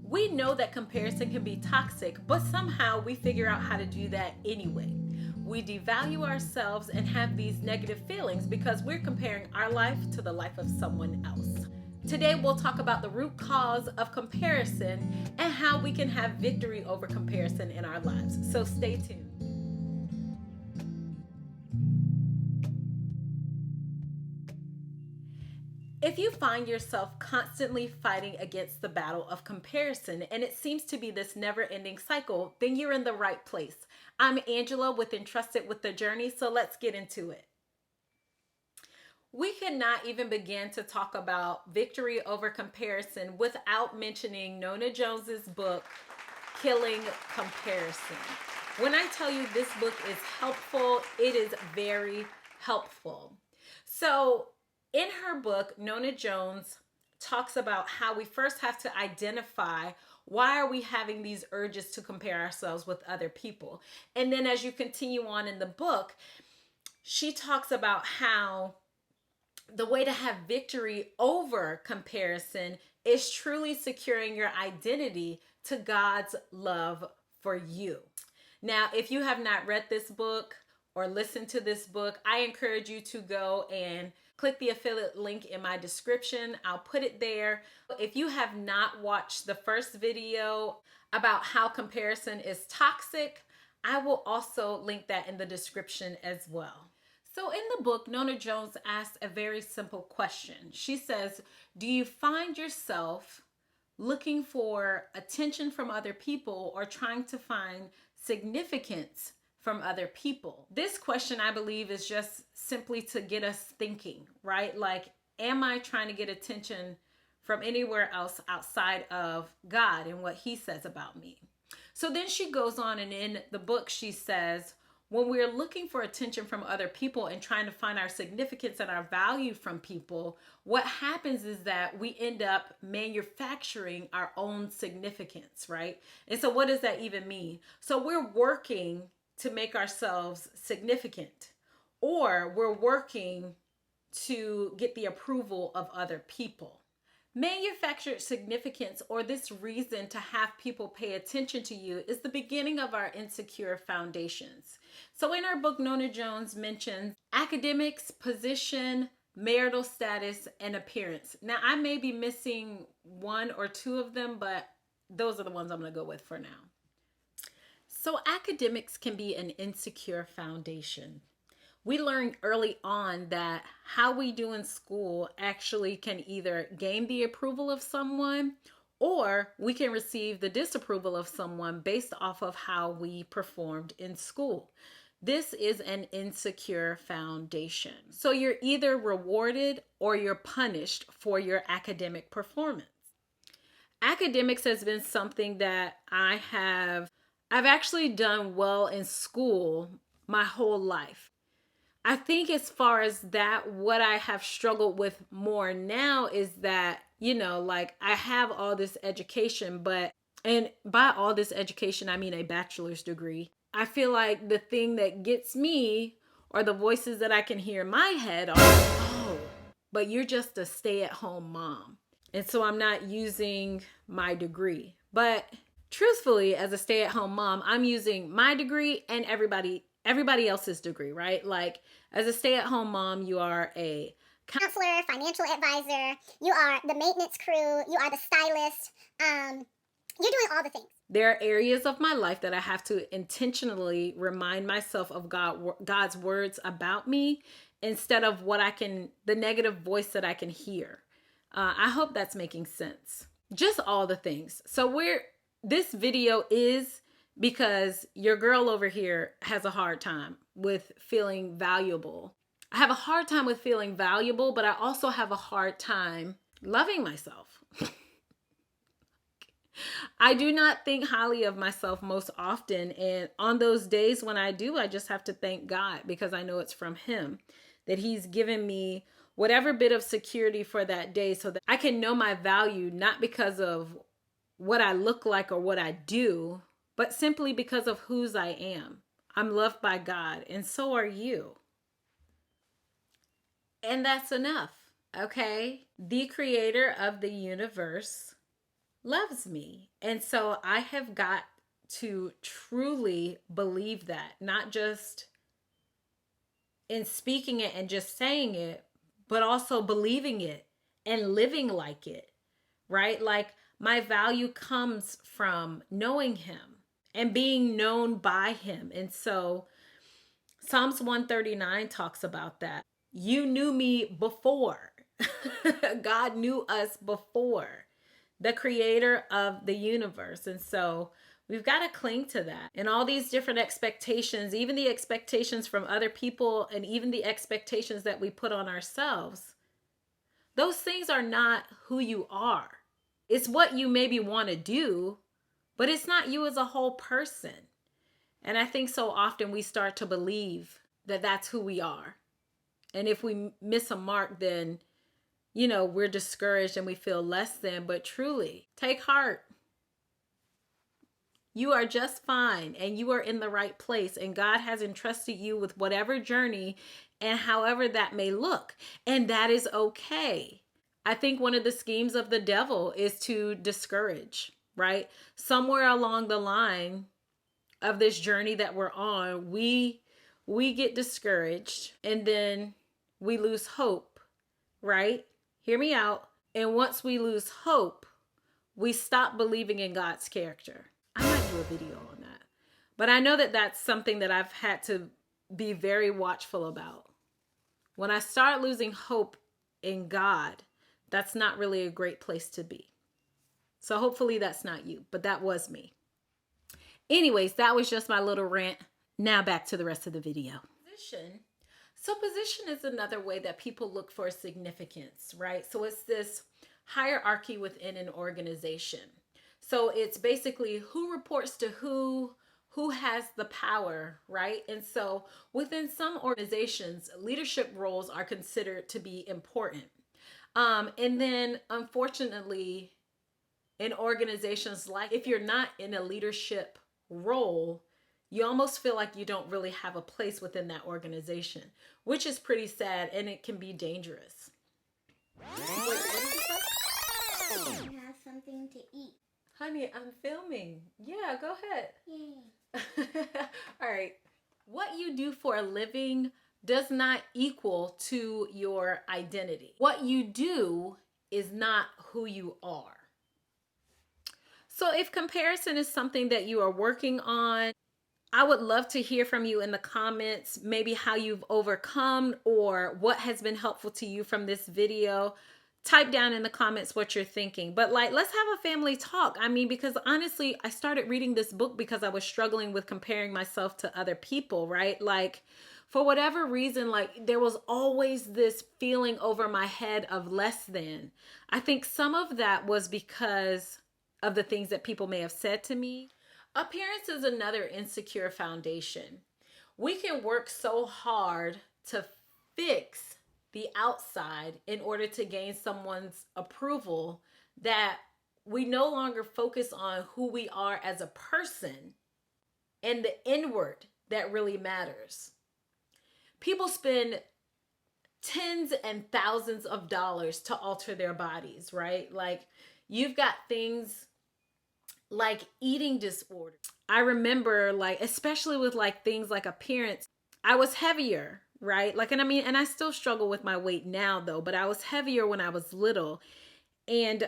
We know that comparison can be toxic, but somehow we figure out how to do that anyway. We devalue ourselves and have these negative feelings because we're comparing our life to the life of someone else. Today, we'll talk about the root cause of comparison and how we can have victory over comparison in our lives. So stay tuned. If you find yourself constantly fighting against the battle of comparison and it seems to be this never ending cycle, then you're in the right place. I'm Angela with Entrusted with the Journey, so let's get into it. We cannot even begin to talk about victory over comparison without mentioning Nona Jones's book, Killing Comparison. When I tell you this book is helpful, it is very helpful. So, in her book, Nona Jones talks about how we first have to identify why are we having these urges to compare ourselves with other people. And then as you continue on in the book, she talks about how the way to have victory over comparison is truly securing your identity to God's love for you. Now, if you have not read this book or listened to this book, I encourage you to go and click the affiliate link in my description. I'll put it there. If you have not watched the first video about how comparison is toxic, I will also link that in the description as well. So in the book, Nona Jones asks a very simple question. She says, do you find yourself looking for attention from other people or trying to find significance from other people? This question, I believe, is just simply to get us thinking, right? Like, am I trying to get attention from anywhere else outside of God and what He says about me? So then she goes on, and in the book, she says, when we're looking for attention from other people and trying to find our significance and our value from people, what happens is that we end up manufacturing our own significance, right? And so what does that even mean? So we're working to make ourselves significant, or we're working to get the approval of other people. Manufactured significance, or this reason to have people pay attention to you, is the beginning of our insecure foundations. So in her book, Nona Jones mentions academics, position, marital status, and appearance. Now, I may be missing one or two of them, but those are the ones I'm going to go with for now. So academics can be an insecure foundation. We learned early on that how we do in school actually can either gain the approval of someone, or we can receive the disapproval of someone based off of how we performed in school. This is an insecure foundation. So you're either rewarded or you're punished for your academic performance. Academics has been something that I've actually done well in school my whole life. I think as far as that, what I have struggled with more now is that, like I have all this education, and by all this education, I mean a bachelor's degree. I feel like the thing that gets me, or the voices that I can hear in my head are, oh, but you're just a stay-at-home mom. And so I'm not using my degree. But truthfully, as a stay-at-home mom, I'm using my degree and everybody else's degree, right? Like, as a stay-at-home mom, you are a counselor, financial advisor, you are the maintenance crew, you are the stylist, you're doing all the things. There are areas of my life that I have to intentionally remind myself of God's words about me instead of the negative voice that I can hear. I hope that's making sense. Just all the things. So this video is because your girl over here has a hard time with feeling valuable. I have a hard time with feeling valuable, but I also have a hard time loving myself. I do not think highly of myself most often. And on those days when I do, I just have to thank God because I know it's from Him that He's given me whatever bit of security for that day so that I can know my value, not because of what I look like or what I do, but simply because of whose I am. I'm loved by God, and so are you. And that's enough, okay? The creator of the universe loves me. And so I have got to truly believe that, not just in speaking it and just saying it, but also believing it and living like it, right? Like my value comes from knowing him and being known by him. And so Psalms 139 talks about that. You knew me before. God knew us before, the creator of the universe. And so we've got to cling to that. And all these different expectations, even the expectations from other people, and even the expectations that we put on ourselves, those things are not who you are. It's what you maybe want to do, but it's not you as a whole person. And I think so often we start to believe that that's who we are. And if we miss a mark, then, we're discouraged and we feel less than. But truly, take heart. You are just fine and you are in the right place. And God has entrusted you with whatever journey and however that may look. And that is okay. I think one of the schemes of the devil is to discourage, right? Somewhere along the line of this journey that we're on, we get discouraged and then we lose hope, right? Hear me out. And once we lose hope, we stop believing in God's character. I might do a video on that. But I know that that's something that I've had to be very watchful about. When I start losing hope in God, that's not really a great place to be. So hopefully that's not you, but that was me. Anyways, that was just my little rant. Now back to the rest of the video. Position. So position is another way that people look for significance, right? So it's this hierarchy within an organization. So it's basically who reports to who has the power, right? And so within some organizations, leadership roles are considered to be important. And then unfortunately, in organizations, like if you're not in a leadership role, you almost feel like you don't really have a place within that organization, which is pretty sad and it can be dangerous. Wait, what did you say? You have something to eat. Honey, I'm filming. Yeah, go ahead. Yay. All right. What you do for a living does not equal to your identity. What you do is not who you are. So if comparison is something that you are working on, I would love to hear from you in the comments, maybe how you've overcome or what has been helpful to you from this video. Type down in the comments what you're thinking. But let's have a family talk. I mean, because honestly, I started reading this book because I was struggling with comparing myself to other people, right? For whatever reason, there was always this feeling over my head of less than. I think some of that was because of the things that people may have said to me. Appearance is another insecure foundation. We can work so hard to fix the outside in order to gain someone's approval that we no longer focus on who we are as a person and the inward that really matters. People spend tens and thousands of dollars to alter their bodies, right? You've got things like eating disorders. I remember especially with things like appearance, I was heavier, right? And I still struggle with my weight now though, but I was heavier when I was little. And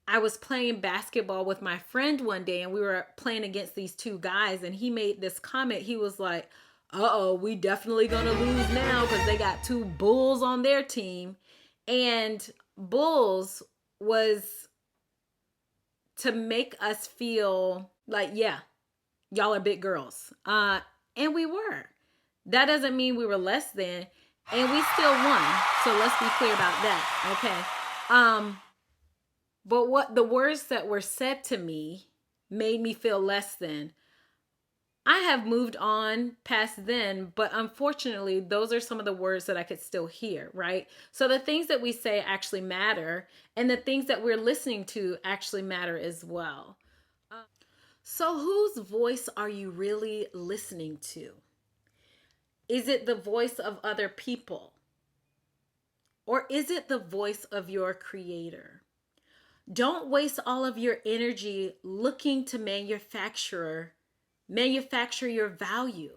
I was playing basketball with my friend one day and we were playing against these two guys and he made this comment. He was like, uh-oh, we definitely gonna lose now because they got two bulls on their team. And bulls was to make us feel like, yeah, y'all are big girls. And we were. That doesn't mean we were less than, and we still won. So let's be clear about that, okay? But what the words that were said to me made me feel less than. I have moved on past then, but unfortunately, those are some of the words that I could still hear, right? So the things that we say actually matter, and the things that we're listening to actually matter as well. So whose voice are you really listening to? Is it the voice of other people? Or is it the voice of your creator? Don't waste all of your energy looking to manufacture your value.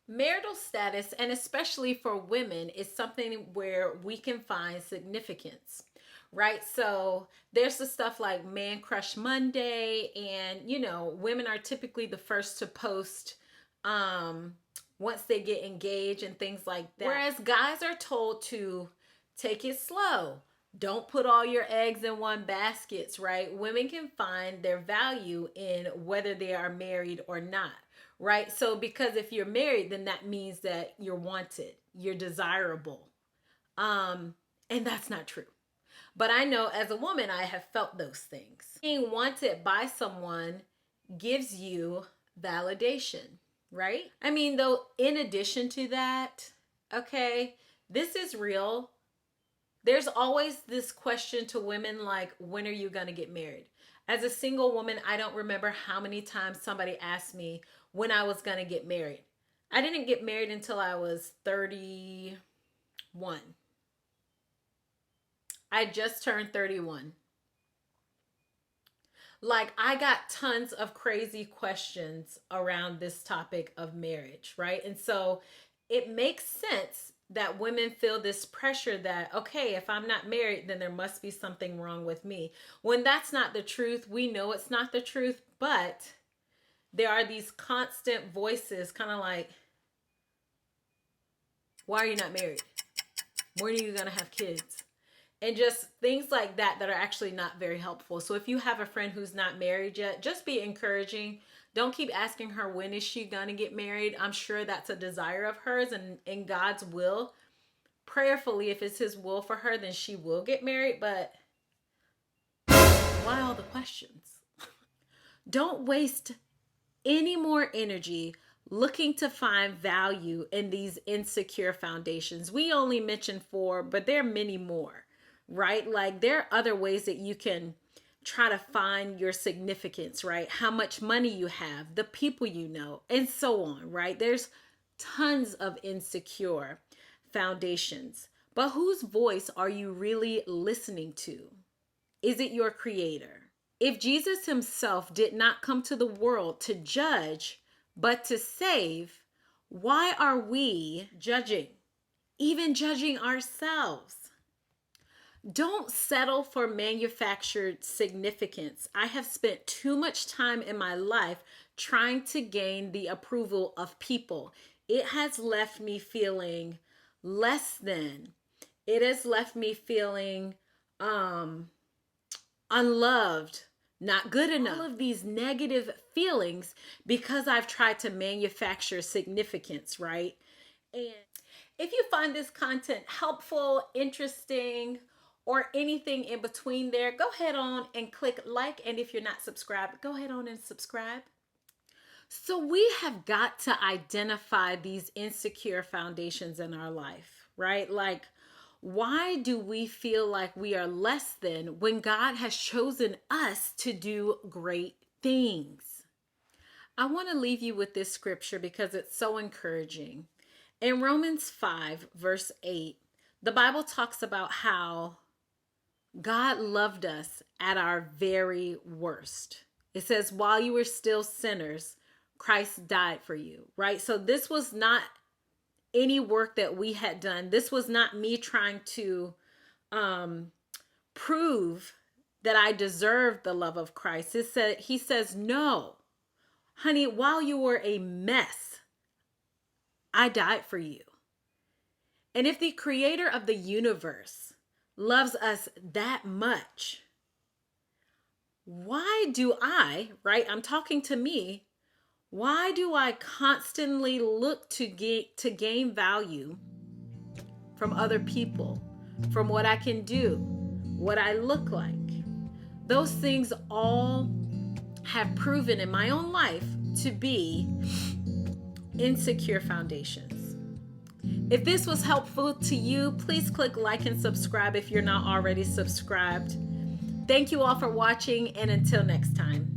Marital status, and especially for women, is something where we can find significance, right? So there's the stuff like Man Crush Monday, and women are typically the first to post once they get engaged and things like that. Whereas guys are told to take it slow. Don't put all your eggs in one basket, right? Women can find their value in whether they are married or not, right? So because if you're married, then that means that you're wanted, you're desirable. And that's not true. But I know as a woman, I have felt those things. Being wanted by someone gives you validation, right? I mean, though, in addition to that, okay, this is real. There's always this question to women like, when are you going to get married? As a single woman, I don't remember how many times somebody asked me when I was going to get married. I didn't get married until I was 31. I just turned 31. Like, I got tons of crazy questions around this topic of marriage, right? And so it makes sense that women feel this pressure that, okay, if I'm not married, then there must be something wrong with me. When that's not the truth, we know it's not the truth, but there are these constant voices kind of like, why are you not married? When are you going to have kids? And just things like that that are actually not very helpful. So if you have a friend who's not married yet, just be encouraging. Don't keep asking her, when is she going to get married? I'm sure that's a desire of hers, and in God's will, prayerfully, if it's his will for her, then she will get married. But why all the questions? Don't waste any more energy looking to find value in these insecure foundations. We only mentioned 4, but there are many more, right? Like, there are other ways that you can try to find your significance, right? How much money you have, the people you know, and so on, right? There's tons of insecure foundations. But whose voice are you really listening to? Is it your creator? If Jesus himself did not come to the world to judge, but to save, why are we judging? Even judging ourselves? Don't settle for manufactured significance. I have spent too much time in my life trying to gain the approval of people. It has left me feeling less than. It has left me feeling unloved, not good enough. All of these negative feelings because I've tried to manufacture significance, right? And if you find this content helpful, interesting, or anything in between there, go ahead on and click like. And if you're not subscribed, go ahead on and subscribe. So we have got to identify these insecure foundations in our life, right? Like, why do we feel like we are less than when God has chosen us to do great things? I want to leave you with this scripture because it's so encouraging. In Romans 5, verse 8, the Bible talks about how God loved us at our very worst. It says, while you were still sinners, Christ died for you, right? So this was not any work that we had done. This was not me trying to prove that I deserved the love of Christ. He says, no, honey, while you were a mess, I died for you. And if the creator of the universe loves us that much, why do I, right? I'm talking to me. Why do I constantly look to gain value from other people, from what I can do, what I look like? Those things all have proven in my own life to be insecure foundations. If this was helpful to you, please click like and subscribe if you're not already subscribed. Thank you all for watching, and until next time.